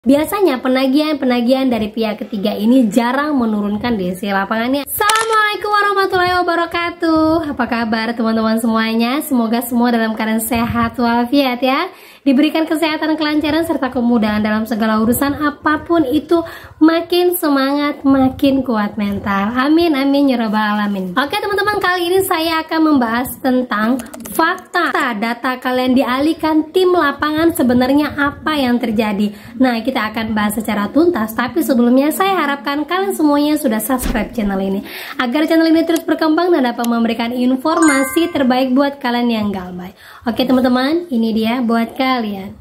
Biasanya penagihan dari pihak ketiga ini jarang menurunkan DC lapangannya. Assalamualaikum warahmatullahi wabarakatuh. Apa kabar teman-teman semuanya? Semoga semua dalam keadaan sehat walafiat ya. Diberikan kesehatan, kelancaran, serta kemudahan dalam segala urusan apapun itu. Makin semangat, makin kuat mental. Amin, amin, ya rabbal alamin. Oke teman-teman, kali ini saya akan membahas tentang fakta data kalian dialihkan tim lapangan, sebenarnya apa yang terjadi. Nah, kita akan bahas secara tuntas. Tapi sebelumnya saya harapkan kalian semuanya sudah subscribe channel ini, agar channel ini terus berkembang dan dapat memberikan informasi terbaik buat kalian yang galbay. Oke teman-teman, ini dia buat kalian.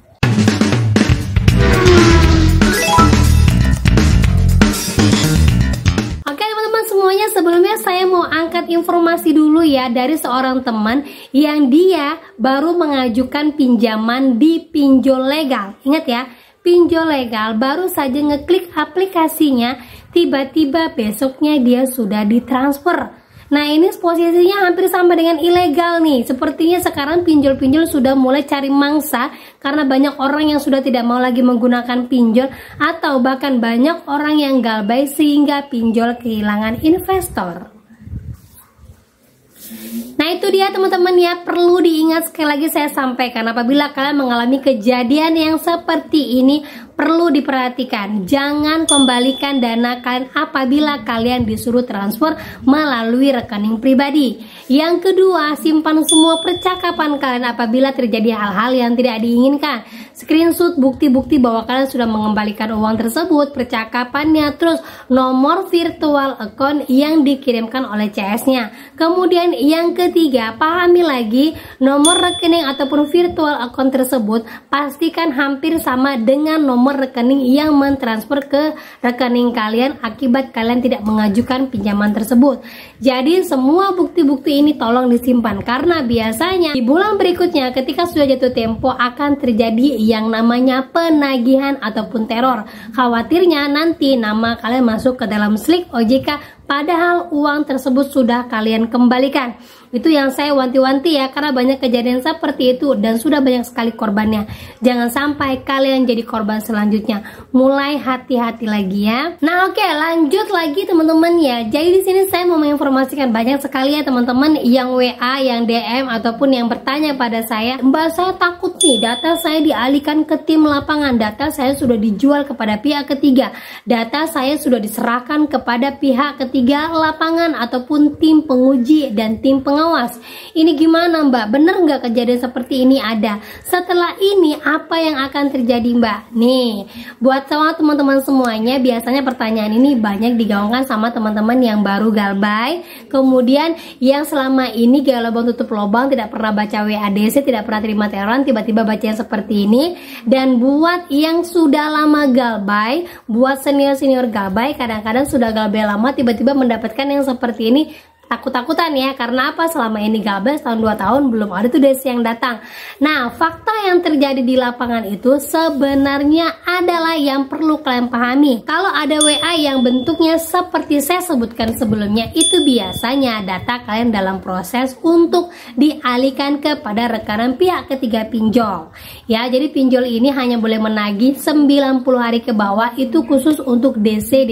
Oke teman-teman semuanya, sebelumnya saya mau angkat informasi dulu ya dari seorang teman yang dia baru mengajukan pinjaman di pinjol legal. Ingat ya, pinjol legal, baru saja ngeklik aplikasinya, tiba-tiba besoknya dia sudah ditransfer. Nah, ini posisinya hampir sama dengan ilegal nih. Sepertinya sekarang pinjol-pinjol sudah mulai cari mangsa karena banyak orang yang sudah tidak mau lagi menggunakan pinjol, atau bahkan banyak orang yang galbay sehingga pinjol kehilangan investor. Nah, itu dia teman-teman ya, perlu diingat sekali lagi saya sampaikan, apabila kalian mengalami kejadian yang seperti ini perlu diperhatikan, jangan kembalikan dana kalian apabila kalian disuruh transfer melalui rekening pribadi. Yang kedua, simpan semua percakapan kalian apabila terjadi hal-hal yang tidak diinginkan. Screenshot bukti-bukti bahwa kalian sudah mengembalikan uang tersebut, percakapannya, terus nomor virtual account yang dikirimkan oleh CS-nya. Kemudian yang ketiga, pahami lagi nomor rekening ataupun virtual account tersebut pastikan hampir sama dengan nomor rekening yang mentransfer ke rekening kalian akibat kalian tidak mengajukan pinjaman tersebut. Jadi semua bukti-bukti ini tolong disimpan, karena biasanya di bulan berikutnya ketika sudah jatuh tempo akan terjadi yang namanya penagihan ataupun teror. Khawatirnya nanti nama kalian masuk ke dalam slik OJK padahal uang tersebut sudah kalian kembalikan. Itu yang saya wanti-wanti ya, karena banyak kejadian seperti itu dan sudah banyak sekali korbannya. Jangan sampai kalian jadi korban selanjutnya. Mulai hati-hati lagi ya. Nah, oke, lanjut lagi teman-teman ya. Jadi di sini saya mau menginformasikan banyak sekali ya teman-teman yang WA, yang DM ataupun yang bertanya pada saya, "Mbak, saya takut nih data saya dialihkan ke tim lapangan, data saya sudah dijual kepada pihak ketiga, data saya sudah diserahkan kepada pihak ketiga lapangan ataupun tim penguji dan tim pengawas. Ini gimana Mbak? Bener nggak kejadian seperti ini ada? Setelah ini apa yang akan terjadi Mbak?" Nih, buat sama teman-teman semuanya, biasanya pertanyaan ini banyak digaungkan sama teman-teman yang baru galbay, kemudian yang selama ini gaya lubang tutup lubang, tidak pernah baca WADC, tidak pernah terima teroran, tiba-tiba baca yang seperti ini. Dan buat yang sudah lama galbay, buat senior-senior galbay, kadang-kadang sudah galbay lama tiba-tiba mendapatkan yang seperti ini, takut-takutan ya. Karena apa? Selama ini galbay setahun 2 tahun belum ada tuh DC yang datang. Nah, fakta yang terjadi di lapangan itu sebenarnya adalah yang perlu kalian pahami. Kalau ada WA yang bentuknya seperti saya sebutkan sebelumnya, itu biasanya data kalian dalam proses untuk dialihkan kepada rekanan pihak ketiga pinjol. Ya, jadi pinjol ini hanya boleh menagih 90 hari ke bawah, itu khusus untuk DC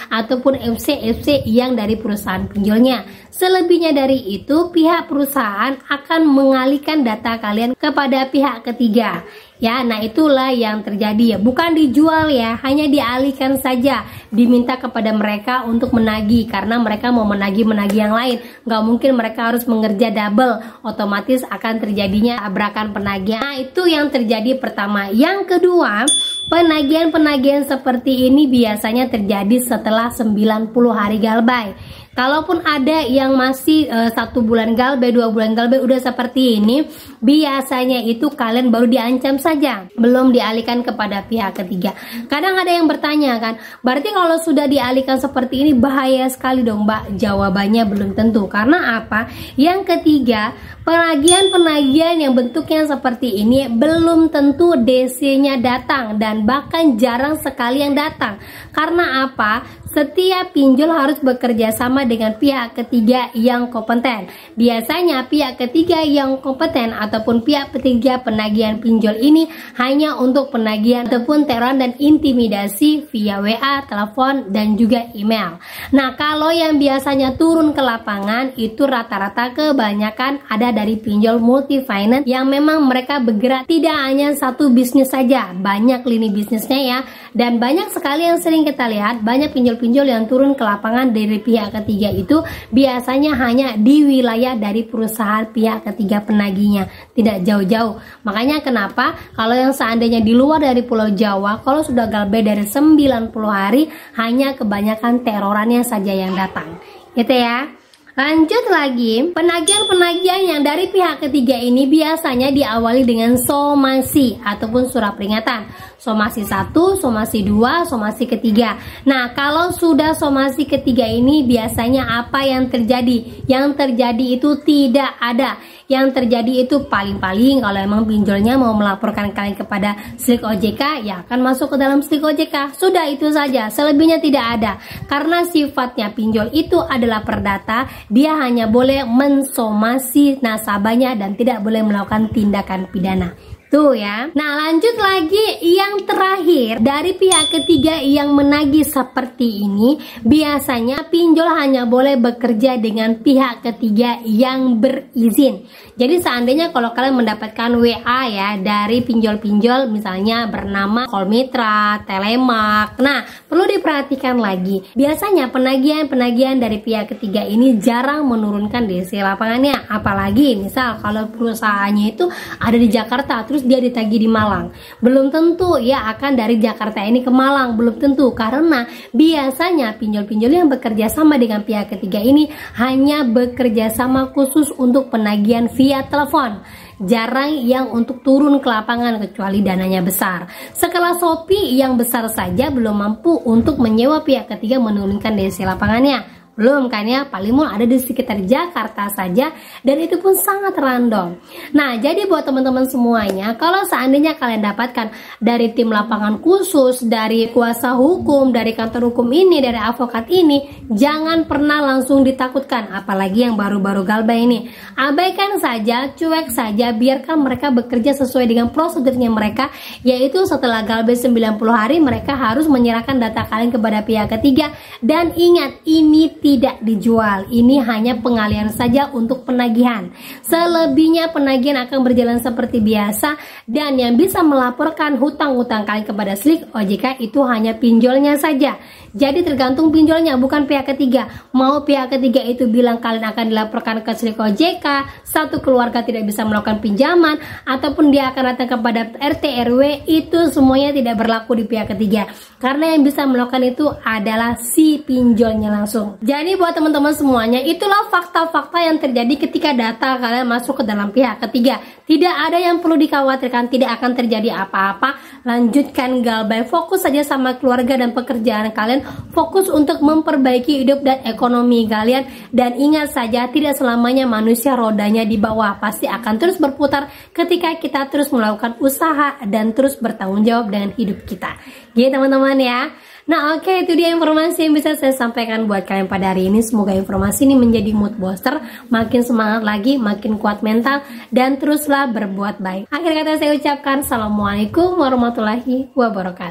ataupun FC yang dari perusahaan pinjolnya. Selebihnya dari itu, pihak perusahaan akan mengalihkan data kalian kepada pihak ketiga. Ya, nah itulah yang terjadi ya, bukan dijual ya, hanya dialihkan saja, diminta kepada mereka untuk menagih karena mereka mau menagih yang lain. Nggak mungkin mereka harus mengerja double, otomatis akan terjadinya tabrakan penagihan. Nah, itu yang terjadi pertama. Yang kedua, penagihan seperti ini biasanya terjadi setelah 90 hari galbay. Kalaupun ada yang masih 1 bulan galbay, 2 bulan galbay udah seperti ini, biasanya itu kalian baru diancam saja, belum dialihkan kepada pihak ketiga. Kadang ada yang bertanya kan, berarti kalau sudah dialihkan seperti ini bahaya sekali dong Mbak? Jawabannya belum tentu. Karena apa? Yang ketiga, penagihan yang bentuknya seperti ini belum tentu DC-nya datang, dan bahkan jarang sekali yang datang. Karena apa? setiap pinjol harus bekerja sama dengan pihak ketiga yang kompeten. Biasanya pihak ketiga yang kompeten ataupun pihak ketiga penagihan pinjol ini hanya untuk penagihan ataupun teror dan intimidasi via WA, telepon, dan juga email. Nah, kalau yang biasanya turun ke lapangan itu rata-rata kebanyakan ada dari pinjol multi finance yang memang mereka bergerak tidak hanya satu bisnis saja, banyak lini bisnisnya ya. Dan banyak sekali yang sering kita lihat, banyak pinjol-pinjol yang turun ke lapangan dari pihak ketiga itu biasanya hanya di wilayah dari perusahaan pihak ketiga penagihnya, tidak jauh-jauh. Makanya kenapa kalau yang seandainya di luar dari Pulau Jawa, kalau sudah galbay dari 90 hari, hanya kebanyakan terorannya saja yang datang, gitu ya. Lanjut lagi, penagihan-penagihan yang dari pihak ketiga ini biasanya diawali dengan somasi ataupun surat peringatan. Somasi 1, somasi 2, somasi ketiga. Nah, kalau sudah somasi ketiga ini biasanya apa yang terjadi? Yang terjadi itu tidak ada. Yang terjadi itu paling-paling kalau emang pinjolnya mau melaporkan kalian kepada Slik OJK, ya akan masuk ke dalam Slik OJK. Sudah itu saja, selebihnya tidak ada. Karena sifatnya pinjol itu adalah perdata, dia hanya boleh mensomasi nasabahnya dan tidak boleh melakukan tindakan pidana. Tuh ya. Nah, lanjut lagi yang terakhir, dari pihak ketiga yang menagih seperti ini biasanya pinjol hanya boleh bekerja dengan pihak ketiga yang berizin. Jadi seandainya kalau kalian mendapatkan WA ya dari pinjol-pinjol misalnya bernama Kolmitra, Telemark. Nah, perlu diperhatikan lagi. Biasanya penagihan-penagihan dari pihak ketiga ini jarang menurunkan DC lapangannya. Apalagi misal kalau perusahaannya itu ada di Jakarta terus dia ditagih di Malang, belum tentu ya akan dari Jakarta ini ke Malang, belum tentu, karena biasanya pinjol-pinjol yang bekerja sama dengan pihak ketiga ini hanya bekerja sama khusus untuk penagihan via telepon. Jarang yang untuk turun ke lapangan kecuali dananya besar. Sekelas Shopee yang besar saja belum mampu untuk menyewa pihak ketiga menurunkan DC lapangannya. Belum kan ya, paling mau ada di sekitar Jakarta saja, dan itu pun sangat random. Nah, jadi buat teman-teman semuanya, kalau seandainya kalian dapatkan dari tim lapangan khusus, dari kuasa hukum, dari kantor hukum ini, dari advokat ini, jangan pernah langsung ditakutkan, apalagi yang baru-baru galbay ini. Abaikan saja, cuek saja, biarkan mereka bekerja sesuai dengan prosedurnya mereka, yaitu setelah galbay 90 hari mereka harus menyerahkan data kalian kepada pihak ketiga. Dan ingat, ini tidak dijual, ini hanya pengalian saja untuk penagihan. Selebihnya penagihan akan berjalan seperti biasa, dan yang bisa melaporkan hutang-hutang kalian kepada Slik OJK itu hanya pinjolnya saja. Jadi tergantung pinjolnya, bukan pihak ketiga. Mau pihak ketiga itu bilang kalian akan dilaporkan ke Slik OJK, satu keluarga tidak bisa melakukan pinjaman, ataupun dia akan datang kepada RT RW, itu semuanya tidak berlaku di pihak ketiga, karena yang bisa melakukan itu adalah si pinjolnya langsung. Jadi buat teman-teman semuanya, itulah fakta-fakta yang terjadi ketika data kalian masuk ke dalam pihak ketiga. Tidak ada yang perlu dikhawatirkan, tidak akan terjadi apa-apa. Lanjutkan galbay, fokus saja sama keluarga dan pekerjaan kalian, fokus untuk memperbaiki hidup dan ekonomi kalian. Dan ingat saja, tidak selamanya manusia rodanya di bawah, pasti akan terus berputar ketika kita terus melakukan usaha dan terus bertanggung jawab dengan hidup kita. Gitu teman-teman ya. Nah, oke, itu dia informasi yang bisa saya sampaikan buat kalian pada hari ini. Semoga informasi ini menjadi mood booster, makin semangat lagi, makin kuat mental, dan teruslah berbuat baik. Akhir kata saya ucapkan, Assalamualaikum warahmatullahi wabarakatuh.